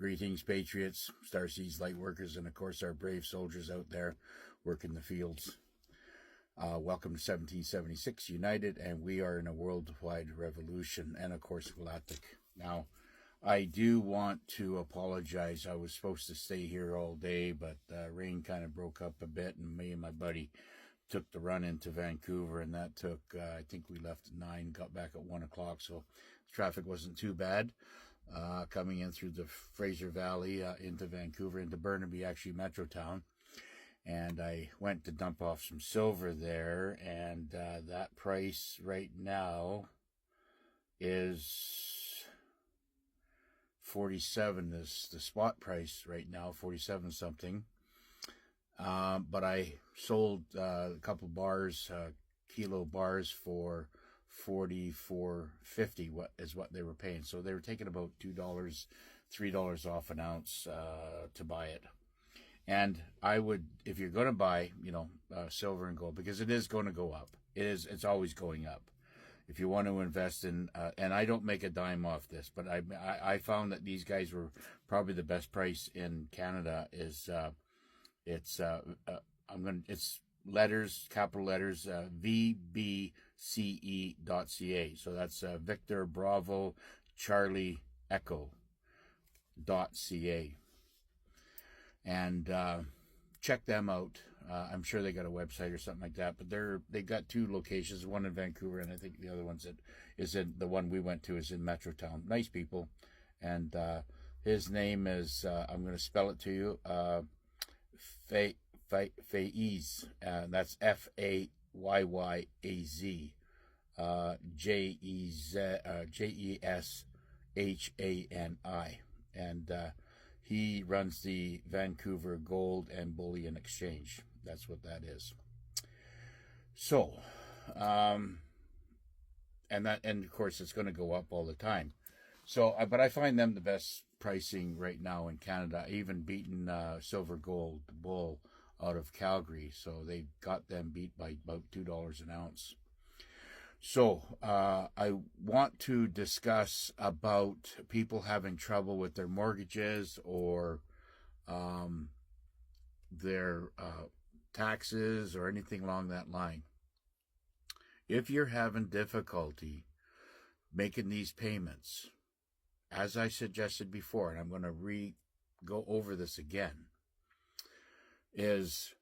Greetings, Patriots, Starseeds light workers, and of course our brave soldiers out there working the fields. Welcome to 1776 United, and we are in a worldwide revolution, and of course galactic. Now, I do want to apologize. I was supposed to stay here all day, but rain kind of broke up a bit, and me and my buddy took the run into Vancouver, and that took, I think we left at 9, got back at 1 o'clock, so traffic wasn't too bad. Coming in through the Fraser Valley into Vancouver, into Burnaby, actually Metrotown. And I went to dump off some silver there, and that price right now is 47 is the spot price right now, 47 something. But I sold a couple bars, kilo bars for $44.50 what they were paying. So they were taking about $2, $3 off an ounce to buy it. And I would, if you're going to buy, silver and gold, because it is going to go up. It's always going up. If you want to invest in, and I don't make a dime off this, but I found that these guys were probably the best price in Canada. It's letters, capital letters, VBCE.ca. So that's Victor Bravo Charlie Echo.ca. And check them out. I'm sure they got a website or something like that, but they got 2 locations, one in Vancouver, and I think the other one's the one we went to is in Metrotown. Nice people. And his name is, I'm going to spell it to you, Fayez, that's Fayyaz, JESHANI, and he runs the Vancouver Gold and Bullion Exchange. That's what that is. So, and of course it's going to go up all the time. So, but I find them the best pricing right now in Canada, even beating Silver Gold Bull out of Calgary. So they got them beat by about $2 an ounce. So I want to discuss about people having trouble with their mortgages or their taxes or anything along that line. If you're having difficulty making these payments, as I suggested before, and I'm going to go over this again, is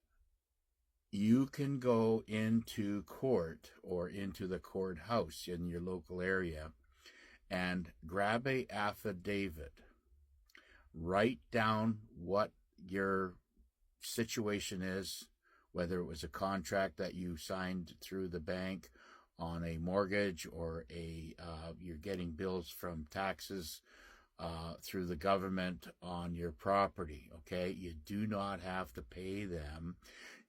you can go into court or into the courthouse in your local area and grab a affidavit, write down what your situation is, whether it was a contract that you signed through the bank on a mortgage or you're getting bills from taxes through the government on your property, okay? You do not have to pay them.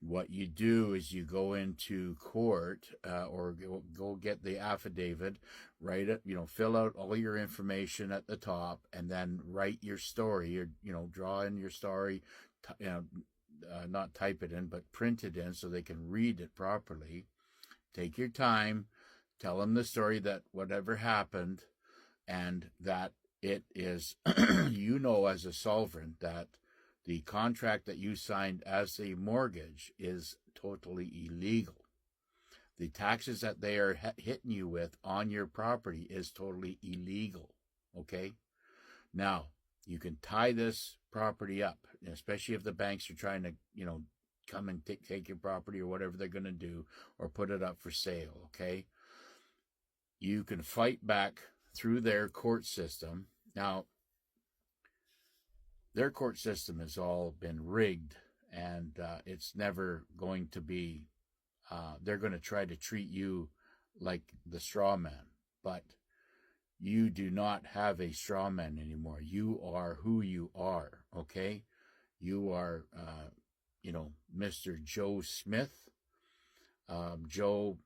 What you do is you go into court or go get the affidavit, write it, fill out all your information at the top, and then write your story, or, draw in your story, not type it in, but print it in so they can read it properly. Take your time, tell them the story that whatever happened, and that it is, as a sovereign, that the contract that you signed as a mortgage is totally illegal. The taxes that they are hitting you with on your property is totally illegal, okay? Now, you can tie this property up, especially if the banks are trying to, come and take your property or whatever they're going to do, or put it up for sale, okay? You can fight back through their court system. Now, their court system has all been rigged, and it's never going to be, they're going to try to treat you like the straw man, but you do not have a straw man anymore. You are who you are, okay? You are, Mr. Joe Smith, Joe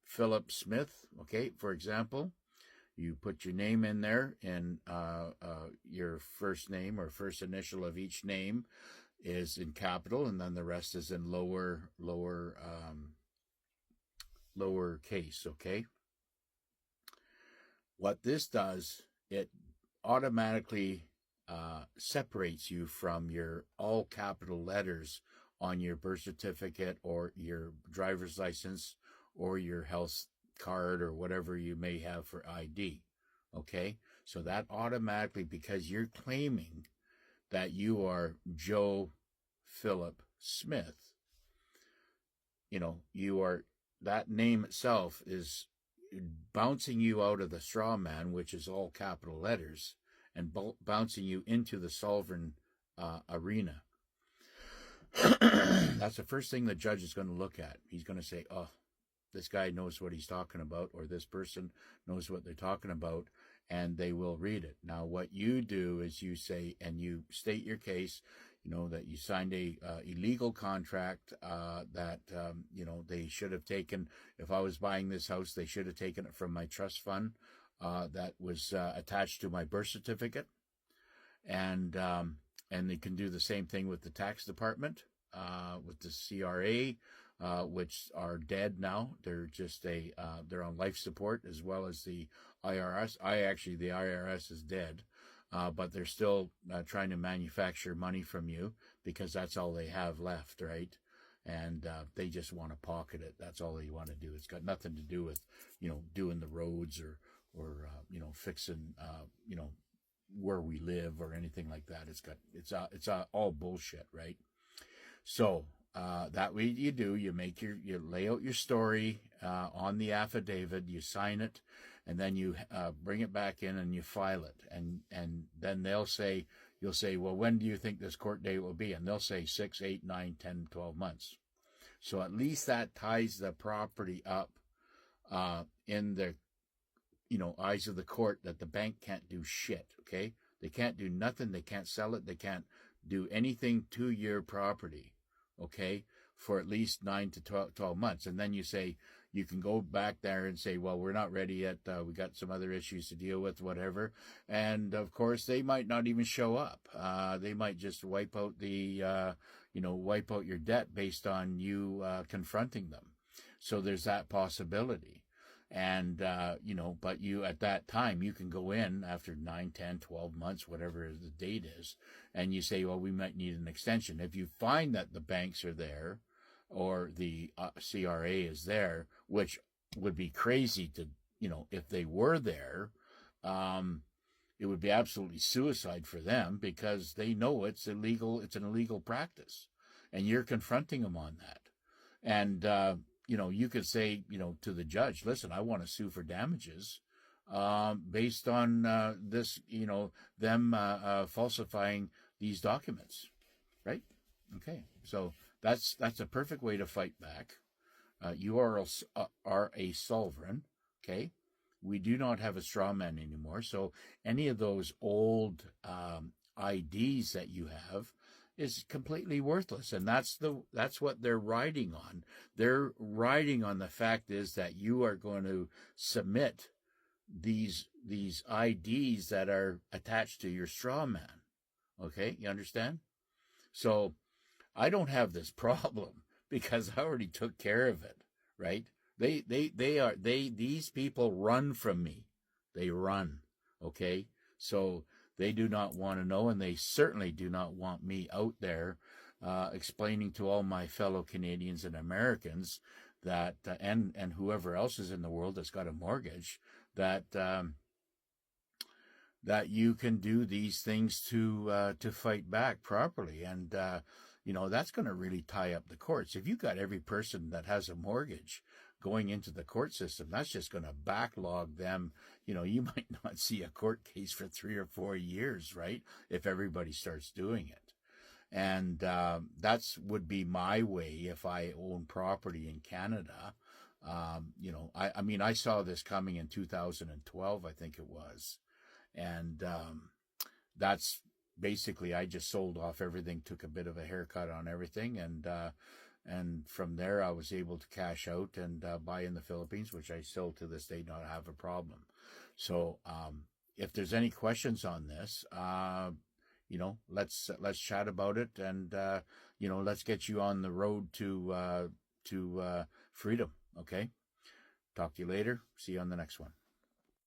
Philip Smith, okay, for example. You put your name in there, and your first name or first initial of each name is in capital, and then the rest is in lower case, okay? What this does, it automatically separates you from your all capital letters on your birth certificate or your driver's license or your health card or whatever you may have for ID. Okay? So that automatically, because you're claiming that you are Joe Philip Smith, you are, that name itself is bouncing you out of the straw man, which is all capital letters, and bouncing you into the sovereign arena. That's the first thing the judge is going to look at. He's going to say, oh, this guy knows what he's talking about, or this person knows what they're talking about, and they will read it. Now, what you do is you say, and you state your case, that you signed a illegal contract, that, they should have taken, if I was buying this house, they should have taken it from my trust fund that was attached to my birth certificate. And they can do the same thing with the tax department, with the CRA, which are dead now. They're just they're on life support, as well as the IRS. The IRS is dead, but they're still trying to manufacture money from you because that's all they have left, right? And they just want to pocket it. That's all they want to do. It's got nothing to do with, doing the roads or fixing, where we live or anything like that. It's all bullshit, right? So that way you do, you lay out your story on the affidavit, you sign it, and then you bring it back in and you file it, and then you'll say, well, when do you think this court date will be? And they'll say 6, 8, 9, 10, 12 months. So at least that ties the property up in the eyes of the court, that the bank can't do shit, okay? They can't do nothing. They can't sell it. They can't do anything to your property, okay, for at least 9 to 12 months. And then you say, you can go back there and say, well, we're not ready yet. We got some other issues to deal with, whatever. And of course, they might not even show up. They might just wipe out wipe out your debt based on you confronting them. So there's that possibility. And, but you, at that time, you can go in after 9, 10, 12 months, whatever the date is, and you say, well, we might need an extension. If you find that the banks are there or the CRA is there, which would be crazy to, if they were there, it would be absolutely suicide for them, because they know it's illegal. It's an illegal practice, and you're confronting them on that. And, you could say, to the judge, listen, I want to sue for damages based on this, them falsifying these documents, right? Okay, so that's a perfect way to fight back. You are a sovereign, okay? We do not have a straw man anymore, so any of those old IDs that you have is completely worthless, and that's what they're riding on. They're riding on the fact is that you are going to submit these IDs that are attached to your straw man. Okay, you understand? So I don't have this problem because I already took care of it, right? These people run from me. They run, okay? So they do not want to know, and they certainly do not want me out there explaining to all my fellow Canadians and Americans that, and whoever else is in the world that's got a mortgage, that that you can do these things to fight back properly, and that's going to really tie up the courts. If you got every person that has a mortgage going into the court system, that's just going to backlog them. You might not see a court case for 3 or 4 years, right? If everybody starts doing it. And that's would be my way if I own property in Canada. I saw this coming in 2012, I think it was. And that's basically, I just sold off everything, took a bit of a haircut on everything, and from there I was able to cash out and buy in the Philippines, which I still to this day not have a problem. So if there's any questions on this, let's chat about it, and let's get you on the road to freedom. Okay, talk to you later. See you on the next one.